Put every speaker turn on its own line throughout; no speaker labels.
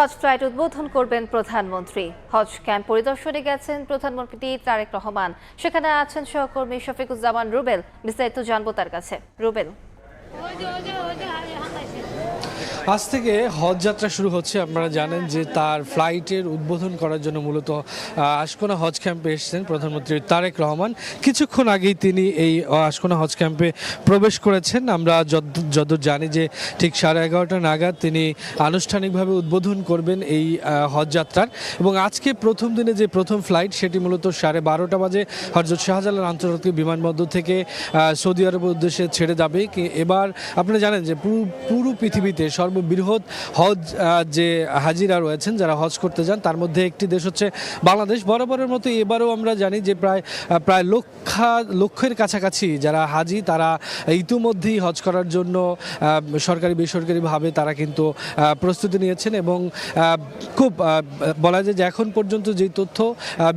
হজ flight উদ্বোধন করবেন প্রধানমন্ত্রী। হজ ক্যাম্প পরিদর্শনে গেছেন প্রধানমন্ত্রী তারেক রহমান। সেখানে আছেন সহকর্মী শফিকুজ্জামান রুবেল। বিস্তারিত জানবো তার কাছে। রুবেল,
আজ থেকে হজ যাত্রা শুরু হচ্ছে। আপনারা জানেন যে তার ফ্লাইটের উদ্বোধন করার জন্য মূলত আশকোনা হজ ক্যাম্পে এসেছেন প্রধানমন্ত্রী তারেক রহমান। কিছুক্ষণ আগেই তিনি এই আশকোনা হজ ক্যাম্পে প্রবেশ করেছেন। আমরা যতদূর জানি যে ঠিক 11:30 নাগাদ তিনি আনুষ্ঠানিকভাবে উদ্বোধন করবেন এই হজ যাত্রার। এবং আজকে প্রথম দিনে যে প্রথম ফ্লাইট সেটি মূলত 12:30 বাজে হযরত শাহজালাল আন্তর্জাতিক বিমানবন্দর থেকে সৌদি আরবের উদ্দেশ্যে ছেড়ে যাবে। এবার আপনারা জানেন যে পুরো পৃথিবীতে সর্ববৃহৎ হজ যে হাজিরা রয়েছেন যারা হজ করতে যান তার মধ্যে একটি দেশ হচ্ছে বাংলাদেশ। বরাবরের মতো এবারও আমরা জানি যে প্রায় লক্ষের কাছাকাছি যারা হাজি তারা ইতিমধ্যেই হজ করার জন্য সরকারি বেসরকারিভাবে তারা কিন্তু প্রস্তুতি নিয়েছেন। এবং খুব বলা যায় যে এখন পর্যন্ত যেই তথ্য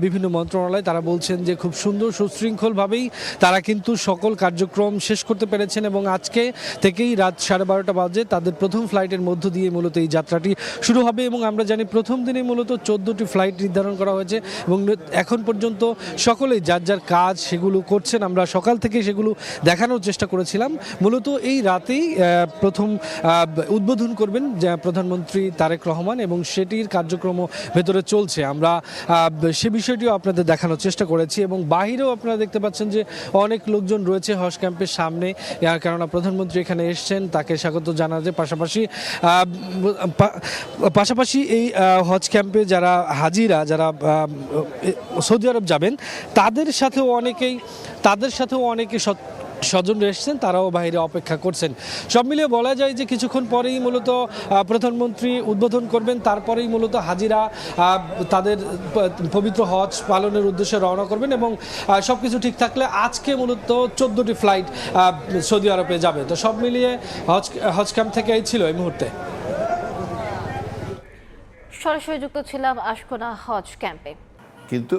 বিভিন্ন মন্ত্রণালয় তারা বলছেন যে খুব সুন্দর সুশৃঙ্খলভাবেই তারা কিন্তু সকল কার্যক্রম শেষ করতে পেরেছেন। এবং আজকে থেকেই রাত 12:30 বাজে তাদের প্রথম ফ্লাইটের মধ্য দিয়ে মূলত এই যাত্রাটি শুরু হবে। এবং আমরা জানি প্রথম দিনে মূলত 14টি ফ্লাইট নির্ধারণ করা হয়েছে এবং এখন পর্যন্ত সকলেই যার যার কাজ সেগুলো করছেন। আমরা সকাল থেকে সেগুলো দেখানোর চেষ্টা করেছিলাম। মূলত এই রাতেই প্রথম উদ্বোধন করবেন প্রধানমন্ত্রী তারেক রহমান এবং সেটির কার্যক্রম ভেতরে চলছে। আমরা সে বিষয়টিও আপনাদের দেখানোর চেষ্টা করেছি। এবং বাহিরেও আপনারা দেখতে পাচ্ছেন যে অনেক লোকজন রয়েছে হজ ক্যাম্পের সামনে, কেননা প্রধানমন্ত্রী এখানে এসছেন, তাকে স্বাগত জানাতে। পাশাপাশি এই হজ ক্যাম্পে যারা হাজিরা যারা সৌদি আরব যাবেন তাদের সাথেও অনেকে স্বজন এসেছেন, তারাও বাইরে অপেক্ষা করছেন। সব মিলিয়ে বলা যায় যে কিছুক্ষণ পরেই মূলত প্রধানমন্ত্রী উদ্বোধন করবেন, তারপরেই মূলত হাজিরা তাদের পবিত্র হজ পালনের উদ্দেশ্যে রওনা করবেন। এবং সব কিছু ঠিক থাকলে আজকে মূলত 14টি ফ্লাইট সৌদি আরবে যাবে। তো সব মিলিয়ে হজ ক্যাম্প থেকে এই ছিল এই মুহূর্তে।
সরাসরি যুক্ত ছিলাম আশকোনা হজ ক্যাম্পে।
কিন্তু